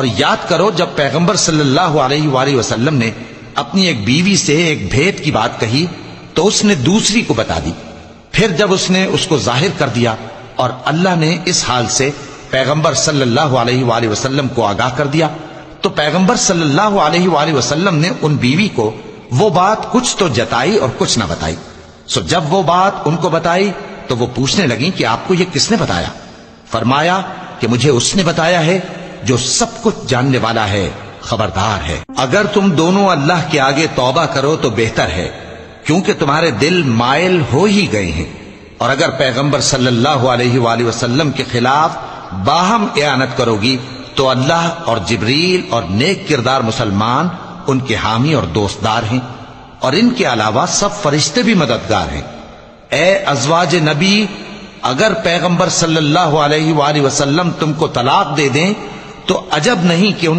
اور یاد کرو جب پیغمبر صلی اللہ علیہ وآلہ وسلم نے اپنی ایک بیوی سے ایک بھید کی بات کہی تو اس نے دوسری کو بتا دی، پھر جب اس نے اس کو ظاہر کر دیا اور اللہ نے اس حال سے پیغمبر صلی اللہ علیہ وآلہ وسلم کو آگاہ کر دیا تو پیغمبر صلی اللہ علیہ وآلہ وسلم نے ان بیوی کو وہ بات کچھ تو جتائی اور کچھ نہ بتائی۔ سو جب وہ بات ان کو بتائی تو وہ پوچھنے لگیں کہ آپ کو یہ کس نے بتایا؟ فرمایا کہ مجھے اس نے بتایا ہے جو سب کچھ جاننے والا ہے، خبردار ہے۔ اگر تم دونوں اللہ کے آگے توبہ کرو تو بہتر ہے، کیونکہ تمہارے دل مائل ہو ہی گئے ہیں، اور اگر پیغمبر صلی اللہ علیہ وآلہ وسلم کے خلاف باہم اعانت کرو گی تو اللہ اور جبریل اور نیک کردار مسلمان ان کے حامی اور دوستدار ہیں، اور ان کے علاوہ سب فرشتے بھی مددگار ہیں۔ اے ازواج نبی، اگر پیغمبر صلی اللہ علیہ وآلہ وسلم تم کو طلاق دے دیں تو عجب نہیں کہ ان